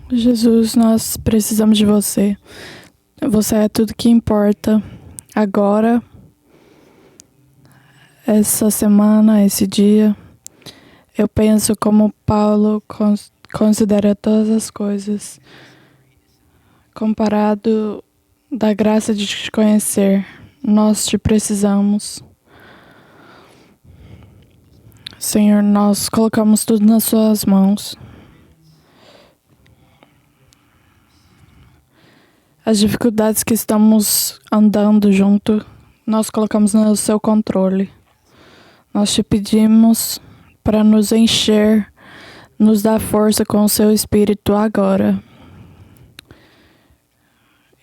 Jesus, nós precisamos de você. Você é tudo que importa agora, essa semana, esse dia. Eu penso como Paulo considera todas as coisas, comparado da graça de te conhecer. Nós te precisamos. Senhor, nós colocamos tudo nas suas mãos. As dificuldades que estamos andando junto, nós colocamos no seu controle. Nós te pedimos para nos encher, nos dar força com o seu Espírito agora.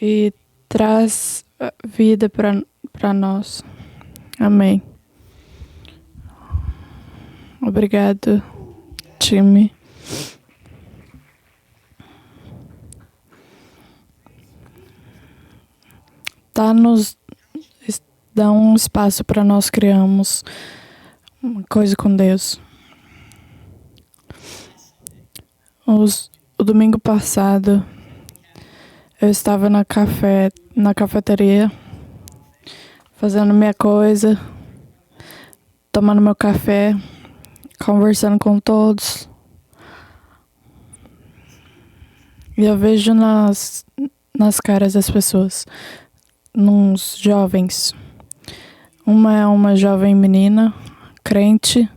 E traz vida para nós. Amém. Obrigado, time. Dá um espaço para nós criarmos uma coisa com Deus. O domingo passado, eu estava na cafeteria, fazendo minha coisa, tomando meu café, conversando com todos. E eu vejo nas caras das pessoas, nos jovens. Uma é uma jovem menina, crente,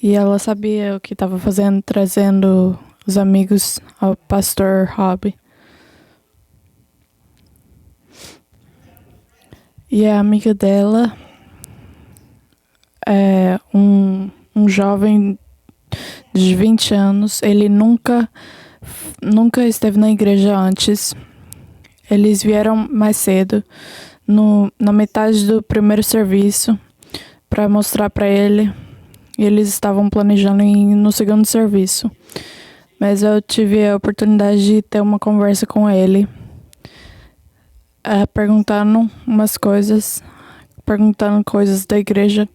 e ela sabia o que estava fazendo, trazendo os amigos ao pastor Rob. E a amiga dela é um jovem de 20 anos. Ele nunca esteve na igreja antes. Eles vieram mais cedo, na metade do primeiro serviço, para mostrar para ele. E eles estavam planejando ir no segundo serviço. Mas eu tive a oportunidade de ter uma conversa com ele, perguntando coisas da igreja.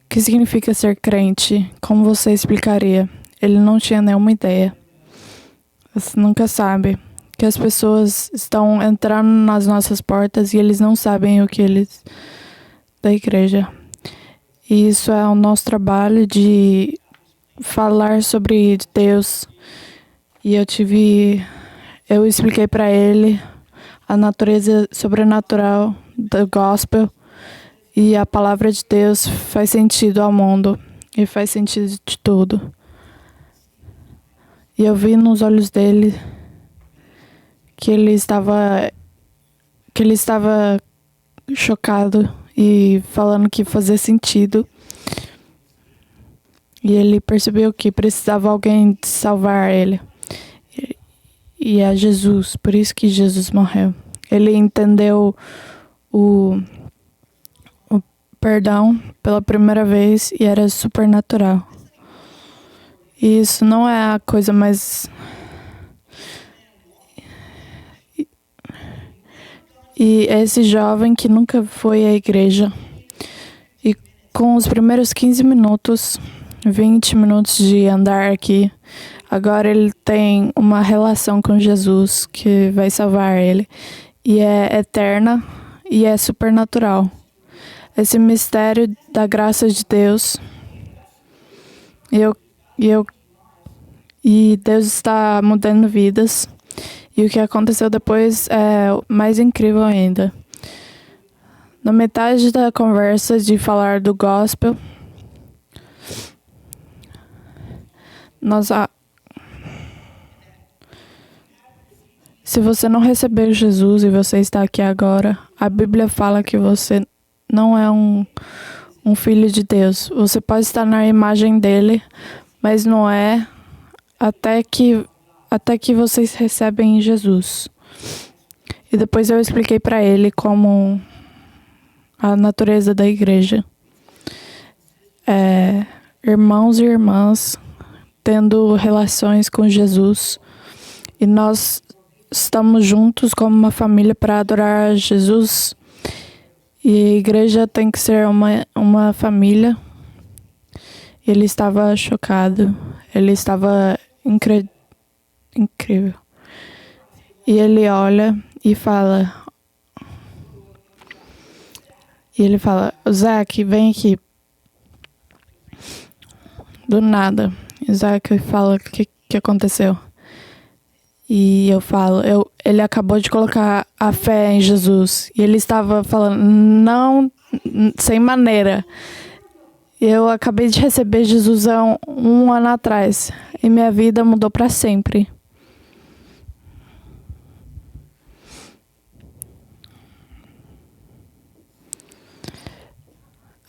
O que significa ser crente? Como você explicaria? Ele não tinha nenhuma ideia. Você nunca sabe que as pessoas estão entrando nas nossas portas e eles não sabem o que eles da igreja. E isso é o nosso trabalho de falar sobre Deus. E eu expliquei para ele a natureza sobrenatural do gospel, e a palavra de Deus faz sentido ao mundo e faz sentido de tudo. E eu vi nos olhos dele que ele estava chocado e falando que fazia sentido. E ele percebeu que precisava alguém salvar ele. E é Jesus, por isso que Jesus morreu. Ele entendeu o perdão pela primeira vez e era supernatural. E isso não é a coisa mais... E esse jovem que nunca foi à igreja, e com os primeiros 15 minutos, 20 minutos de andar aqui, agora ele tem uma relação com Jesus que vai salvar ele. E é eterna e é supernatural. Esse mistério da graça de Deus. E Deus está mudando vidas. E o que aconteceu depois é mais incrível ainda. Na metade da conversa de falar do gospel, se você não recebeu Jesus e você está aqui agora, a Bíblia fala que você não é um filho de Deus. Você pode estar na imagem dele, mas não é até que vocês recebem Jesus. E depois eu expliquei para ele como a natureza da igreja. Irmãos e irmãs tendo relações com Jesus. E nós estamos juntos como uma família para adorar a Jesus. E a igreja tem que ser uma família. Ele estava chocado. Ele estava incrível. E ele olha e fala... Zack, vem aqui. Do nada. Zack fala o que aconteceu. E eu falo, ele acabou de colocar a fé em Jesus. E ele estava falando, não, sem maneira. Eu acabei de receber Jesus há um ano atrás. E minha vida mudou para sempre.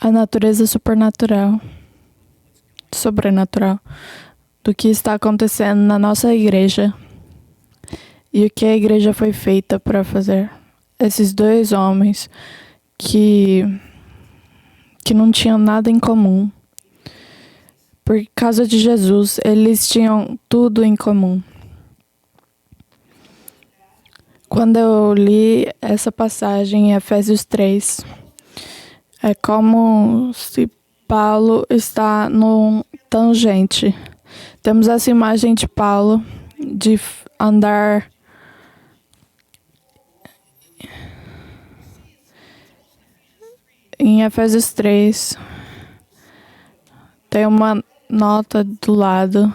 A natureza sobrenatural, do que está acontecendo na nossa igreja e o que a igreja foi feita para fazer. Esses dois homens que não tinham nada em comum. Por causa de Jesus, eles tinham tudo em comum. Quando eu li essa passagem em Efésios 3, é como se Paulo está no tangente. Temos essa imagem de Paulo de andar em Efésios 3. Tem uma nota do lado.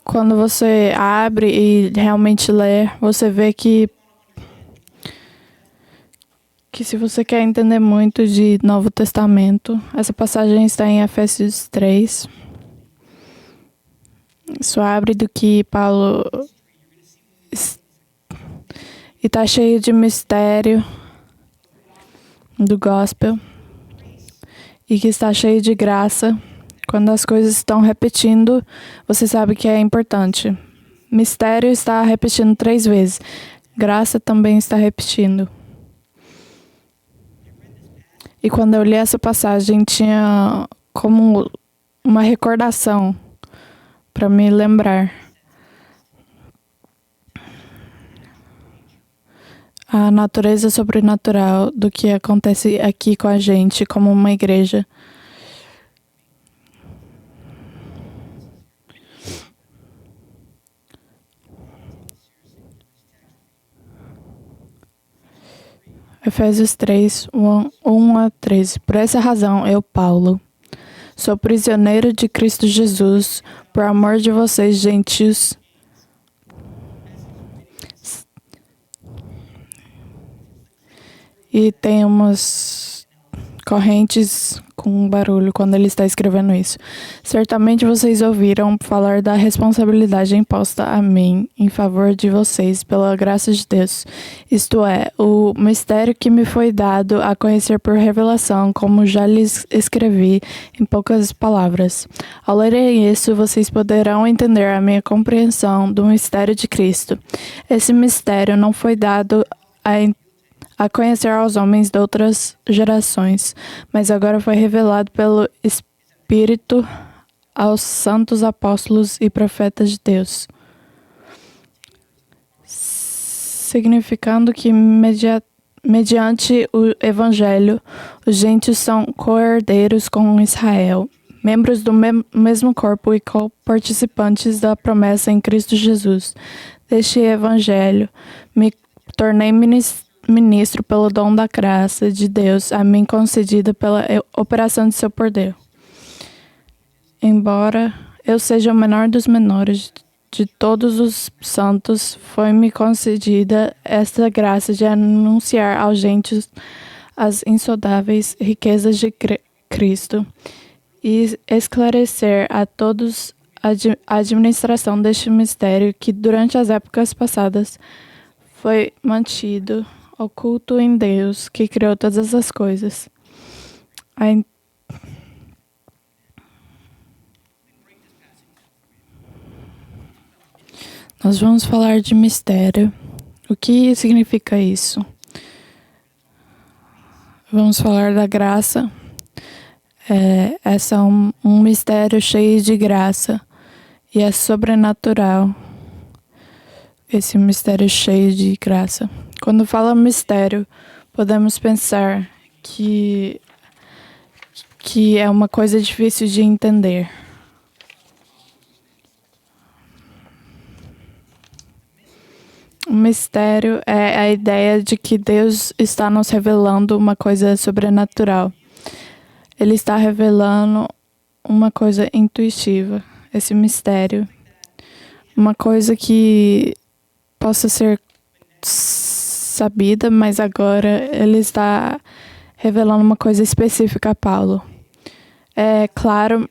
Quando você abre e realmente lê, você vê que se você quer entender muito de Novo Testamento, essa passagem está em Efésios 3. Isso abre do que Paulo... E está cheio de mistério do gospel. E que está cheio de graça. Quando as coisas estão repetindo, você sabe que é importante. Mistério está repetindo 3 vezes. Graça também está repetindo. E quando eu li essa passagem, tinha como uma recordação para me lembrar. A natureza sobrenatural do que acontece aqui com a gente como uma igreja. Efésios 3, 1 a 13. Por essa razão, eu, Paulo, sou prisioneiro de Cristo Jesus, por amor de vocês, gentios. E tem umas correntes com barulho quando ele está escrevendo isso. Certamente vocês ouviram falar da responsabilidade imposta a mim em favor de vocês pela graça de Deus. Isto é, o mistério que me foi dado a conhecer por revelação, como já lhes escrevi em poucas palavras. Ao lerem isso, vocês poderão entender a minha compreensão do mistério de Cristo. Esse mistério não foi dado a conhecer aos homens de outras gerações, mas agora foi revelado pelo Espírito aos santos apóstolos e profetas de Deus, significando que mediante o Evangelho, os gentios são co-herdeiros com Israel, membros do mesmo corpo e co-participantes da promessa em Cristo Jesus. Deste Evangelho, me tornei ministro pelo dom da graça de Deus a mim concedida pela operação de seu poder. Embora eu seja o menor dos menores de todos os santos, foi-me concedida esta graça de anunciar aos gentios as insondáveis riquezas de Cristo e esclarecer a todos a administração deste mistério que durante as épocas passadas foi mantido oculto em Deus, que criou todas as coisas. Nós vamos falar de mistério. O que significa isso? Vamos falar da graça. Essa é um mistério cheio de graça e é sobrenatural. Esse mistério cheio de graça. Quando fala mistério, podemos pensar que é uma coisa difícil de entender. O mistério é a ideia de que Deus está nos revelando uma coisa sobrenatural. Ele está revelando uma coisa intuitiva, esse mistério. Uma coisa que possa ser sabida, mas agora ele está revelando uma coisa específica a Paulo. É claro,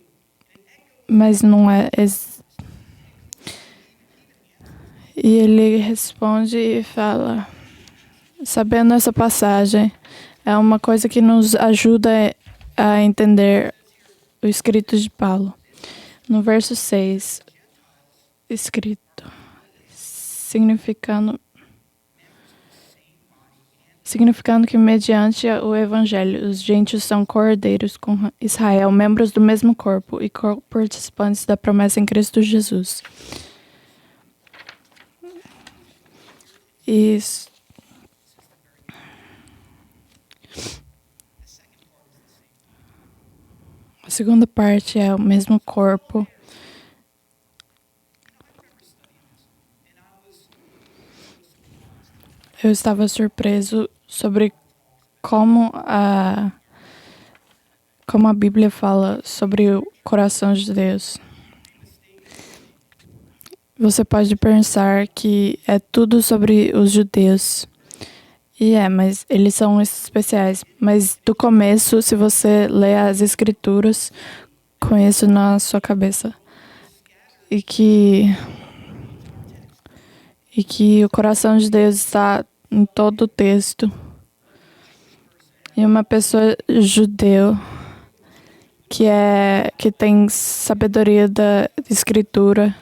mas não é. E ele responde e fala, sabendo essa passagem, é uma coisa que nos ajuda a entender o escrito de Paulo. No verso 6, escrito, significando que mediante o evangelho os gentios são cordeiros com Israel, membros do mesmo corpo e participantes da promessa em Cristo Jesus. Isso. A segunda parte é o mesmo corpo. Eu estava surpreso sobre como a Bíblia fala sobre o coração de Deus. Você pode pensar que é tudo sobre os judeus. E mas eles são especiais. Mas do começo, se você lê as escrituras com isso na sua cabeça. E que o coração de Deus está em todo o texto. E uma pessoa judeu que tem sabedoria da escritura.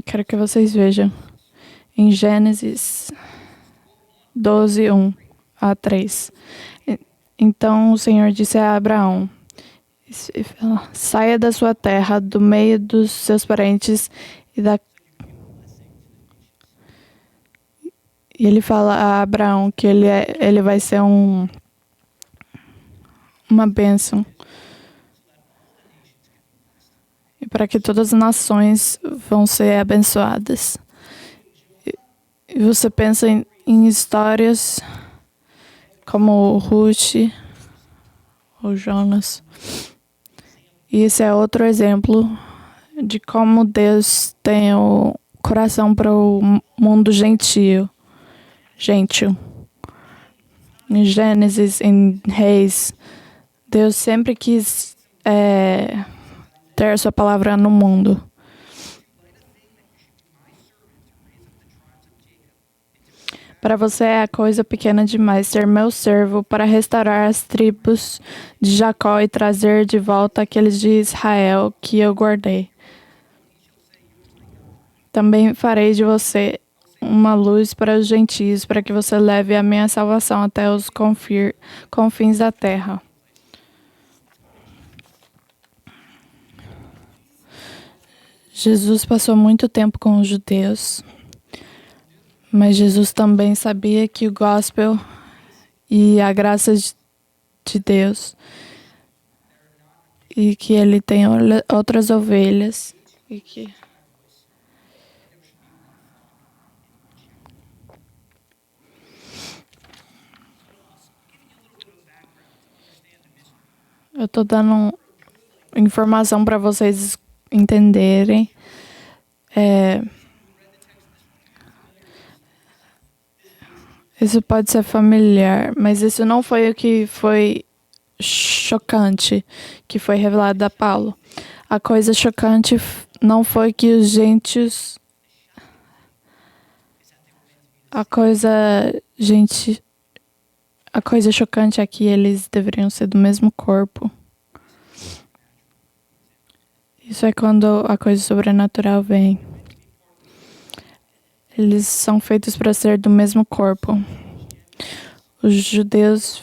Quero que vocês vejam. Em Gênesis 12, 1 a 3. Então o Senhor disse a Abraão, saia da sua terra, do meio dos seus parentes e ele fala a Abraão que ele vai ser uma bênção. E para que todas as nações vão ser abençoadas. E você pensa em histórias como Ruth ou Jonas. E esse é outro exemplo de como Deus tem o coração para o mundo gentil. Em Gênesis, em Reis, Deus sempre quis ter sua palavra no mundo. Para você é coisa pequena demais ser meu servo para restaurar as tribos de Jacó e trazer de volta aqueles de Israel que eu guardei. Também farei de você uma luz para os gentios, para que você leve a minha salvação até os confins da terra. Jesus passou muito tempo com os judeus, mas Jesus também sabia que o gospel e a graça de Deus e que ele tem outras ovelhas e que eu tô dando informação para vocês entenderem. Isso pode ser familiar, mas isso não foi o que foi chocante, que foi revelado a Paulo. A coisa chocante não foi que os gentios... A coisa chocante é que eles deveriam ser do mesmo corpo. Isso é quando a coisa sobrenatural vem. Eles são feitos para ser do mesmo corpo. Os judeus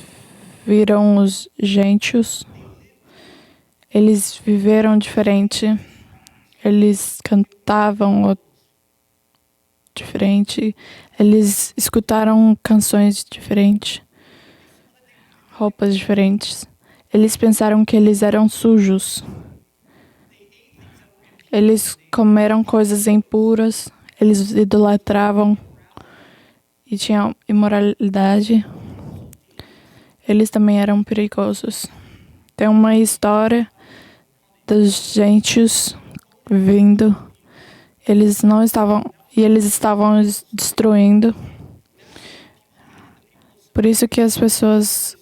viram os gentios. Eles viveram diferente. Eles cantavam diferente. Eles escutaram canções diferentes. Roupas diferentes. Eles pensaram que eles eram sujos. Eles comeram coisas impuras. Eles idolatravam e tinham imoralidade. Eles também eram perigosos. Tem uma história dos gentios vindo. Eles estavam destruindo. Por isso que as pessoas,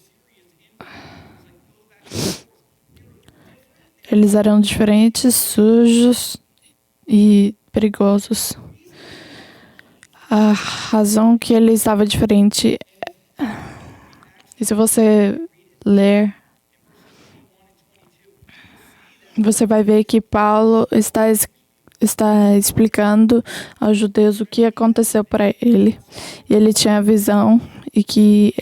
eles eram diferentes, sujos e perigosos. A razão que ele estava diferente, e se você ler, você vai ver que Paulo está explicando aos judeus o que aconteceu para ele. E ele tinha a visão e que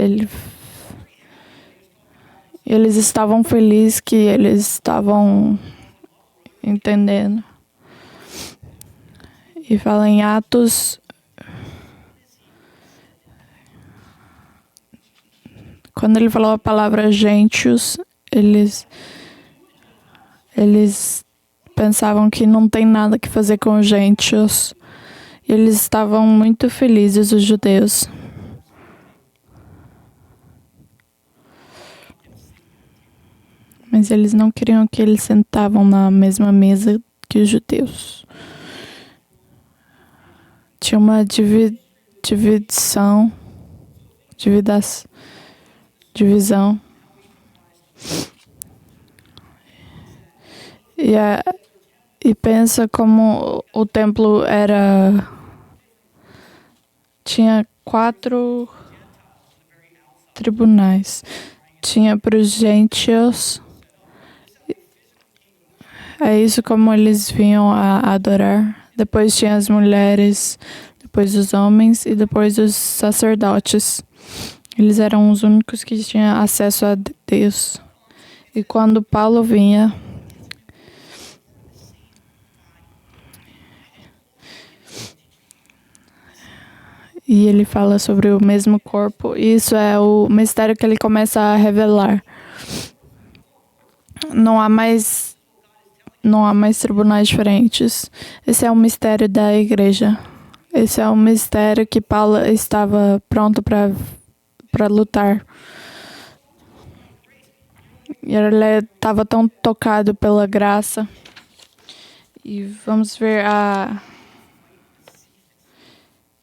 eles estavam felizes, que eles estavam entendendo. E fala em Atos, quando ele falou a palavra gentios, eles pensavam que não tem nada que fazer com gentios. E eles estavam muito felizes, os judeus. Mas eles não queriam que eles sentavam na mesma mesa que os judeus. Tinha uma divisão. E pensa como o templo tinha 4 tribunais. Tinha para os gentios. É isso como eles vinham a adorar. Depois tinha as mulheres, depois os homens e depois os sacerdotes. Eles eram os únicos que tinham acesso a Deus. E quando Paulo vinha, e ele fala sobre o mesmo corpo, isso é o mistério que ele começa a revelar. Não há mais tribunais diferentes. Esse é o mistério da igreja. Esse é o mistério que Paulo estava pronto para lutar. E ele estava tão tocado pela graça. E vamos ver a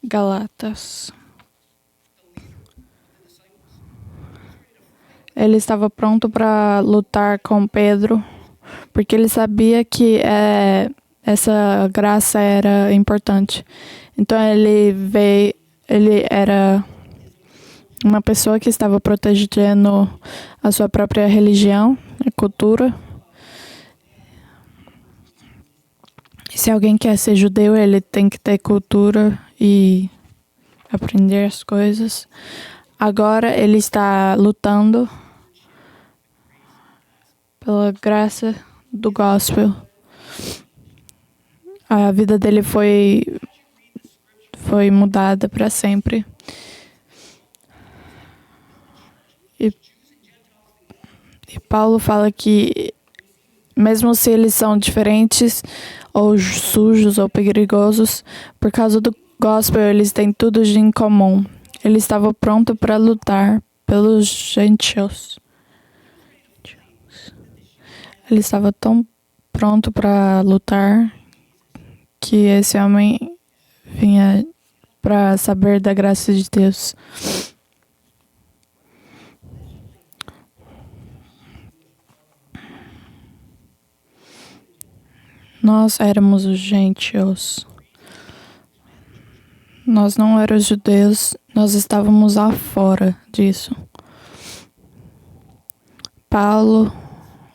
Galatas. Ele estava pronto para lutar com Pedro, porque ele sabia que essa graça era importante. Então ele era uma pessoa que estava protegendo a sua própria religião, a cultura. E se alguém quer ser judeu, ele tem que ter cultura e aprender as coisas. Agora ele está lutando pela graça do gospel. A vida dele foi mudada para sempre. E Paulo fala que mesmo se eles são diferentes, ou sujos, ou perigosos, por causa do gospel, eles têm tudo em comum. Ele estava pronto para lutar pelos gentios. Ele estava tão pronto para lutar que esse homem vinha para saber da graça de Deus. Nós éramos os gentios. Nós não éramos judeus, nós estávamos lá fora disso. Paulo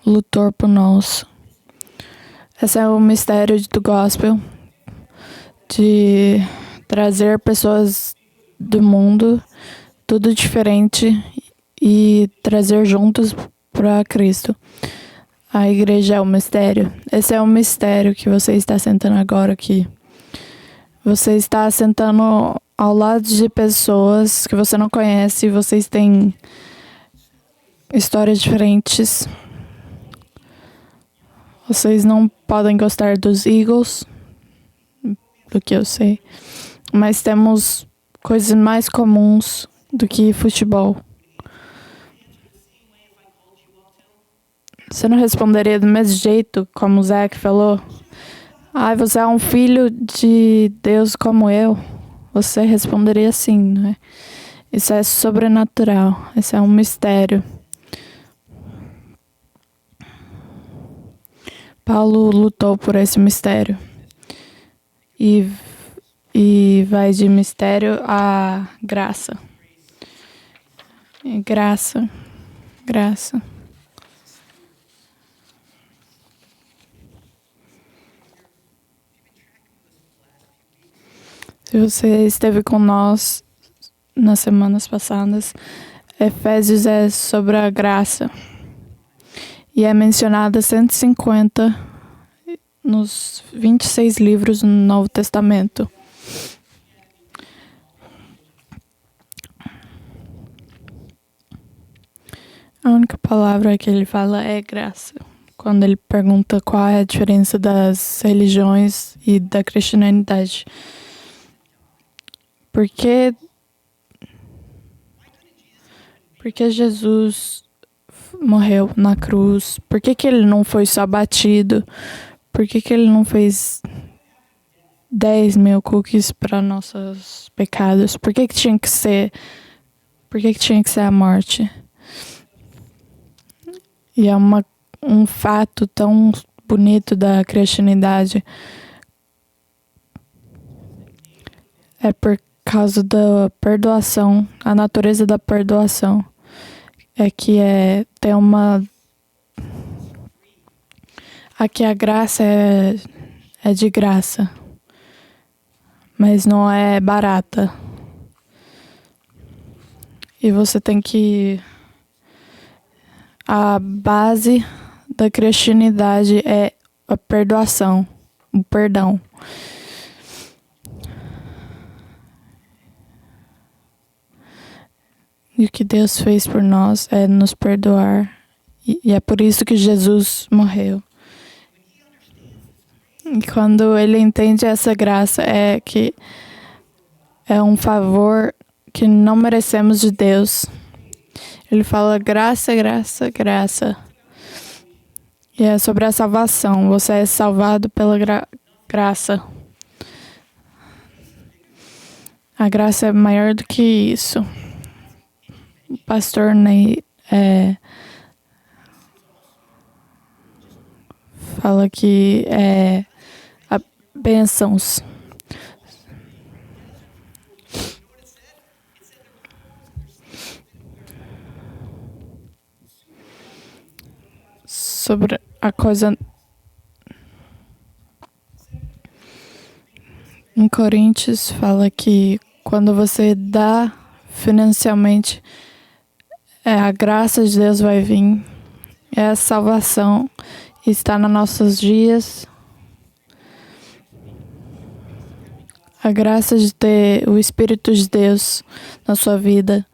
lutou por nós. Esse é o mistério do gospel, de trazer pessoas do mundo, tudo diferente, e trazer juntos para Cristo. A igreja é o mistério. Esse é o mistério que você está sentando agora aqui. Você está sentando ao lado de pessoas que você não conhece, e vocês têm histórias diferentes. Vocês não podem gostar dos Eagles, do que eu sei. Mas temos coisas mais comuns do que futebol. Você não responderia do mesmo jeito, como o Zach falou? Você é um filho de Deus como eu. Você responderia assim, não é? Isso é sobrenatural. Isso é um mistério. Paulo lutou por esse mistério. E vai de mistério a graça. E graça. Se você esteve com nós nas semanas passadas, Efésios é sobre a graça. E é mencionada 150 nos 26 livros do Novo Testamento. A única palavra que ele fala é graça. Quando ele pergunta qual é a diferença das religiões e da cristianidade. Por que Jesus morreu na cruz? Por que ele não foi só batido? Por que ele não fez 10.000 cookies para nossos pecados? Por que tinha que ser a morte? E é um fato tão bonito da cristianidade. É por causa da perdoação, a natureza da perdoação. Aqui a graça é de graça, mas não é barata. E você tem que... A base da cristianidade é a perdoação, o perdão. E o que Deus fez por nós é nos perdoar. E é por isso que Jesus morreu. E quando ele entende essa graça, é que é um favor que não merecemos de Deus. Ele fala graça, graça, graça. E é sobre a salvação. Você é salvado pela graça. A graça é maior do que isso. O pastor Ney fala que é bênçãos. Sobre a coisa... Em Coríntios fala que quando você dá financialmente, a graça de Deus vai vir. É a salvação. Está nos nossos dias. A graça de ter o Espírito de Deus na sua vida.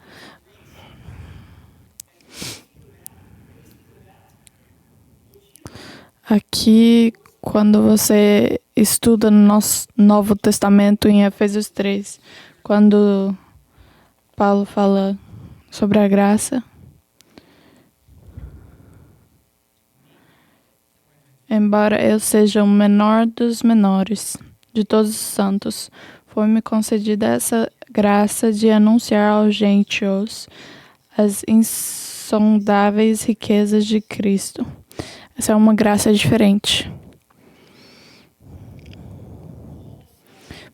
Aqui, quando você estuda no nosso Novo Testamento em Efésios 3, quando Paulo fala sobre a graça, embora eu seja o menor dos menores de todos os santos, foi-me concedida essa graça de anunciar aos gentios as insondáveis riquezas de Cristo. Essa é uma graça diferente.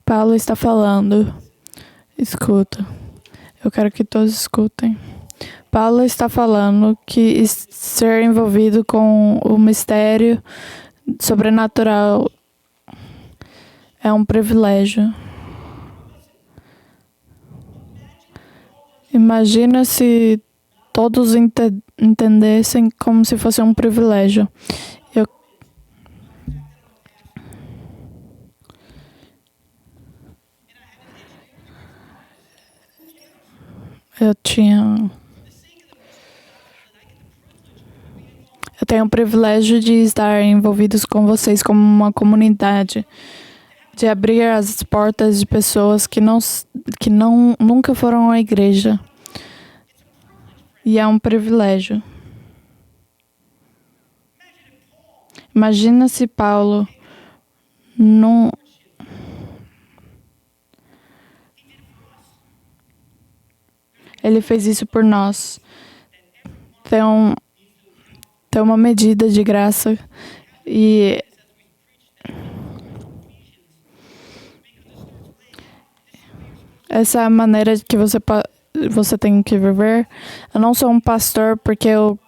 Paulo está falando, escuta, eu quero que todos escutem. Paulo está falando que ser envolvido com o mistério sobrenatural é um privilégio. Imagina se todos entendessem como se fosse um privilégio. Eu tenho o privilégio de estar envolvidos com vocês como uma comunidade. de abrir as portas de pessoas que nunca foram à igreja. E é um privilégio. Imagina se Paulo não... Ele fez isso por nós. Tem uma medida de graça e essa é a maneira que você tem que viver. Eu não sou um pastor porque eu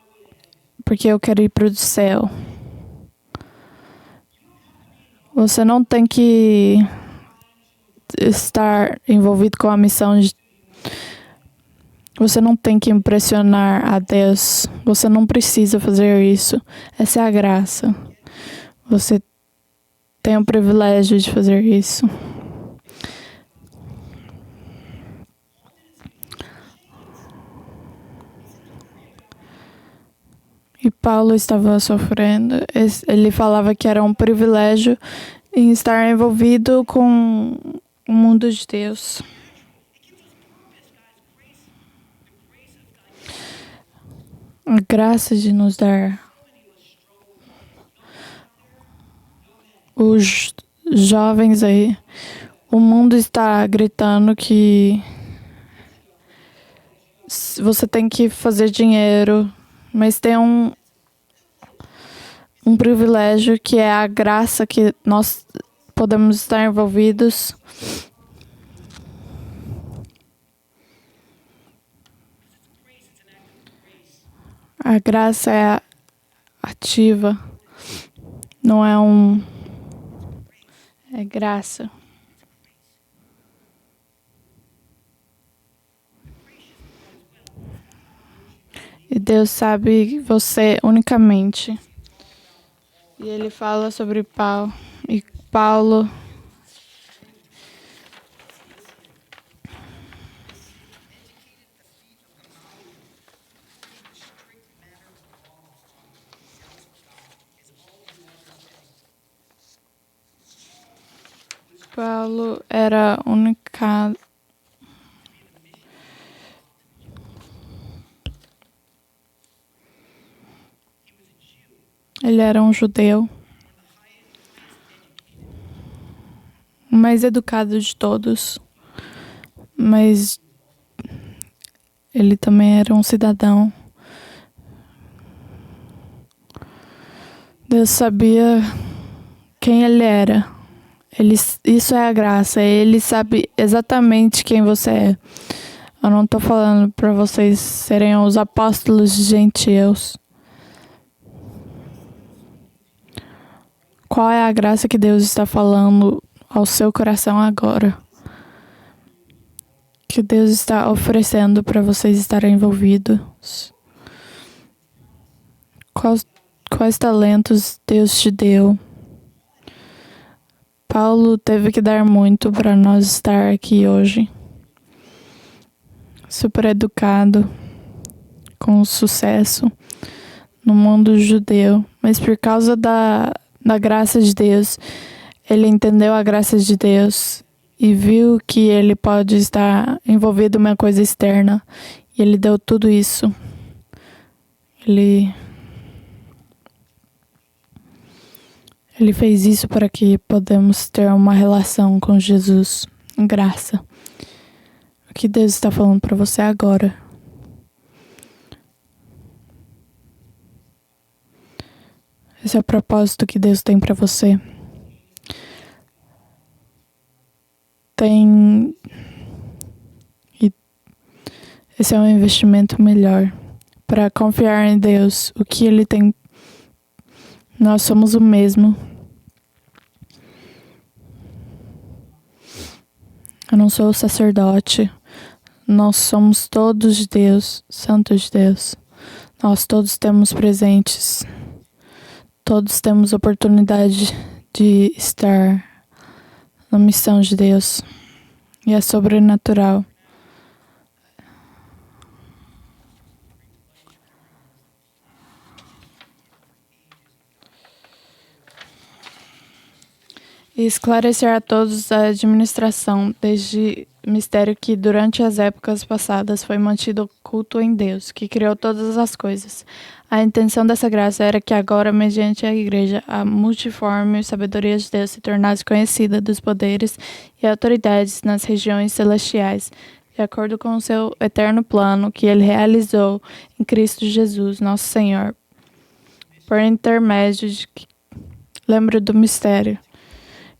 quero ir para o céu. Você não tem que estar envolvido com a missão de... Você não tem que impressionar a Deus. Você não precisa fazer isso. Essa é a graça. Você tem o privilégio de fazer isso. E Paulo estava sofrendo. Ele falava que era um privilégio em estar envolvido com o mundo de Deus. A graça de nos dar. Os jovens aí, o mundo está gritando que você tem que fazer dinheiro, mas tem um privilégio que é a graça que nós podemos estar envolvidos. A graça é ativa, não é é graça. E Deus sabe você unicamente. E ele fala sobre Paulo. E Paulo... Paulo era a única... Ele era um judeu, o mais educado de todos, mas ele também era um cidadão. Deus sabia quem ele era. Isso é a graça. Ele sabe exatamente quem você é. Eu não estou falando para vocês serem os apóstolos de gentios. Qual é a graça que Deus está falando ao seu coração agora? Que Deus está oferecendo para vocês estarem envolvidos? Quais talentos Deus te deu? Paulo teve que dar muito para nós estar aqui hoje. Super educado, com sucesso no mundo judeu, mas por causa da graça de Deus, ele entendeu a graça de Deus e viu que ele pode estar envolvido em uma coisa externa, e ele deu tudo isso. Ele fez isso para que podemos ter uma relação com Jesus, graça. O que Deus está falando para você agora? Esse é o propósito que Deus tem para você. E esse é um investimento melhor para confiar em Deus. O que Ele tem, nós somos o mesmo. Eu não sou o sacerdote. Nós somos todos de Deus, santos de Deus. Nós todos temos presentes. Todos temos oportunidade de estar na missão de Deus. E é sobrenatural. e esclarecer a todos a administração desde mistério que durante as épocas passadas foi mantido oculto em Deus, que criou todas as coisas. A intenção dessa graça era que agora, mediante a Igreja, a multiforme sabedoria de Deus se tornasse conhecida dos poderes e autoridades nas regiões celestiais, de acordo com o seu eterno plano que ele realizou em Cristo Jesus, nosso Senhor, por intermédio de... Lembro do mistério,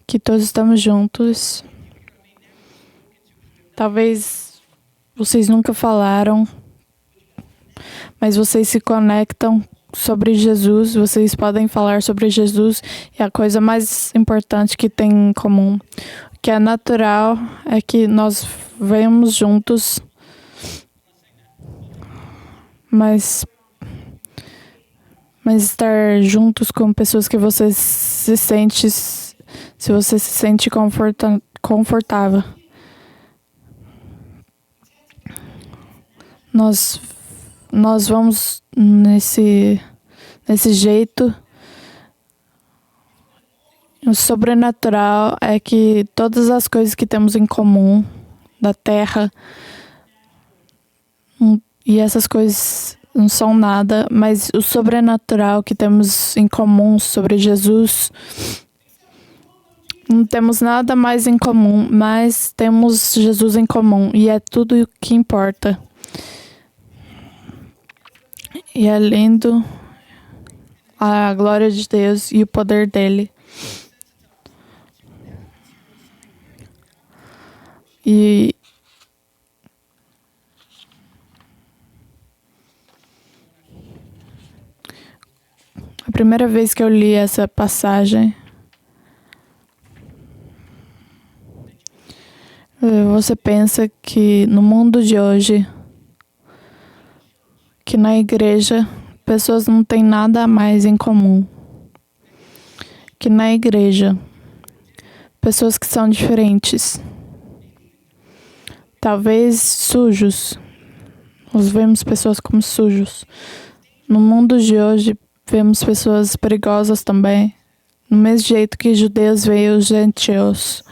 que todos estamos juntos. Talvez vocês nunca falaram, mas vocês se conectam sobre Jesus, vocês podem falar sobre Jesus, e a coisa mais importante que tem em comum, que é natural, é que nós vemos juntos, mas estar juntos com pessoas que você se sente, se você se sente confortável. Nós vamos nesse jeito. O sobrenatural é que todas as coisas que temos em comum da Terra, e essas coisas não são nada, mas o sobrenatural que temos em comum sobre Jesus, não temos nada mais em comum, mas temos Jesus em comum, e é tudo o que importa. E é lindo a glória de Deus e o poder dele. E a primeira vez que eu li essa passagem, você pensa que no mundo de hoje, que na igreja, pessoas não têm nada mais em comum. Que na igreja, pessoas que são diferentes, talvez sujos, nós vemos pessoas como sujos. No mundo de hoje, vemos pessoas perigosas também, do mesmo jeito que judeus veem os gentios.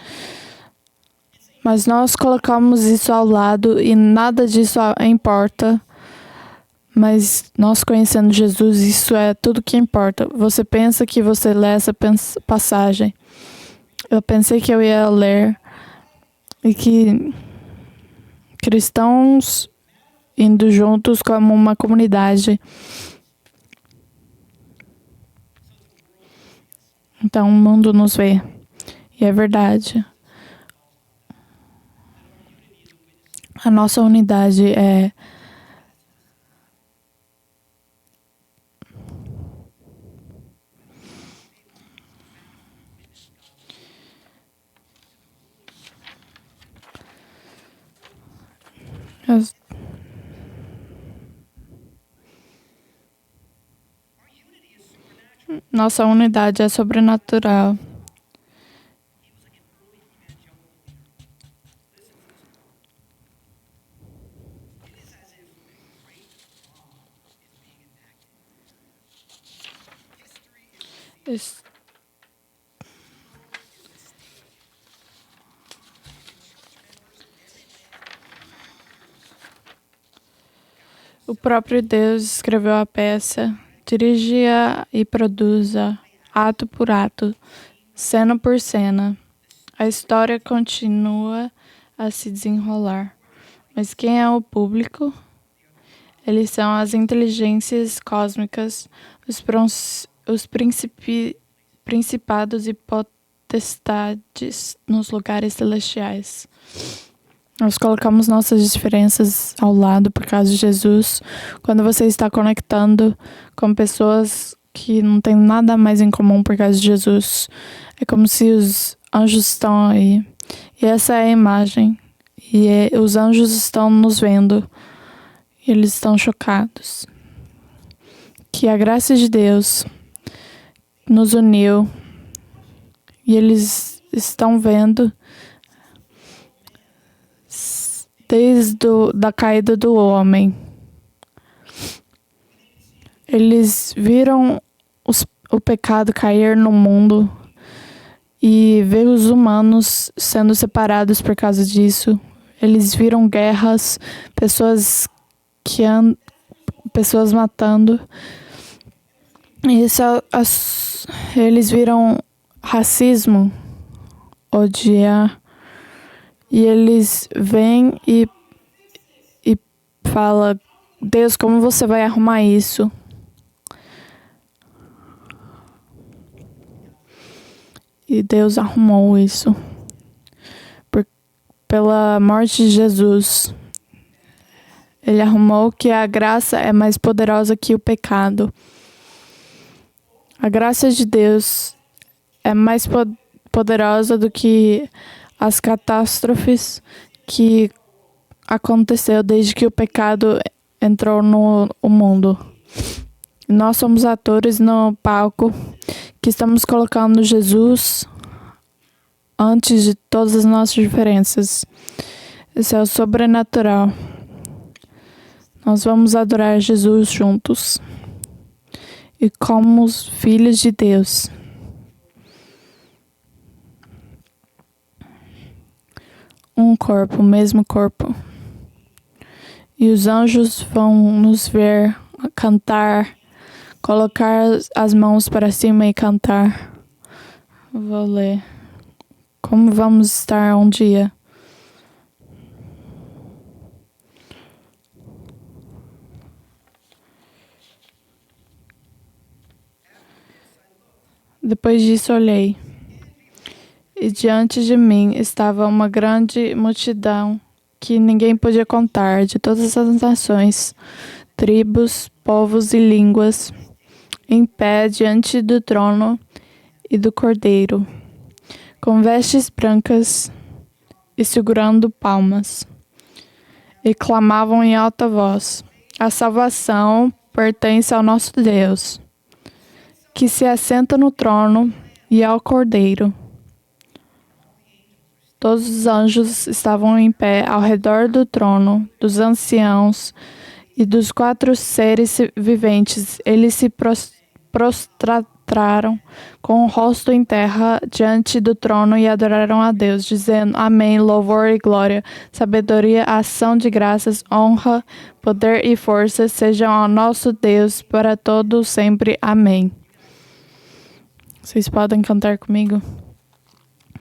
Mas nós colocamos isso ao lado e nada disso importa. Mas nós conhecendo Jesus, isso é tudo que importa. Você pensa que você lê essa passagem. Eu pensei que eu ia ler e que cristãos indo juntos como uma comunidade. Então o mundo nos vê. E é verdade. A nossa unidade é nossa unidade é sobrenatural. O próprio Deus escreveu a peça, dirige-a e produz-a, ato por ato, cena por cena. A história continua a se desenrolar. Mas quem é o público? Eles são as inteligências cósmicas, os principados e potestades nos lugares celestiais. Nós colocamos nossas diferenças ao lado por causa de Jesus. Quando você está conectando com pessoas que não têm nada mais em comum por causa de Jesus, é como se os anjos estão aí. E essa é a imagem. Os anjos estão nos vendo. E eles estão chocados. Que a graça de Deus nos uniu. E eles estão vendo desde da caída do homem. Eles viram o pecado cair no mundo e ver os humanos sendo separados por causa disso. Eles viram guerras, pessoas matando. Eles viram racismo, odiar. E eles vêm e falam: Deus, como você vai arrumar isso? E Deus arrumou isso. Pela morte de Jesus, Ele arrumou que a graça é mais poderosa que o pecado. A graça de Deus é mais poderosa do que as catástrofes que aconteceu desde que o pecado entrou no mundo. Nós somos atores no palco que estamos colocando Jesus antes de todas as nossas diferenças. Isso é o sobrenatural. Nós vamos adorar Jesus juntos. E como os filhos de Deus. Um corpo, o mesmo corpo. E os anjos vão nos ver cantar, colocar as mãos para cima e cantar. Vou ler. Como vamos estar um dia? Depois disso olhei, e diante de mim estava uma grande multidão que ninguém podia contar, de todas as nações, tribos, povos e línguas, em pé diante do trono e do Cordeiro, com vestes brancas e segurando palmas, e clamavam em alta voz: a salvação pertence ao nosso Deus, que se assenta no trono e ao Cordeiro. Todos os anjos estavam em pé ao redor do trono, dos anciãos e dos 4 seres viventes. Eles se prostraram com o rosto em terra diante do trono e adoraram a Deus, dizendo: Amém, louvor e glória, sabedoria, ação de graças, honra, poder e força sejam ao nosso Deus para todo sempre. Amém. Vocês podem cantar comigo?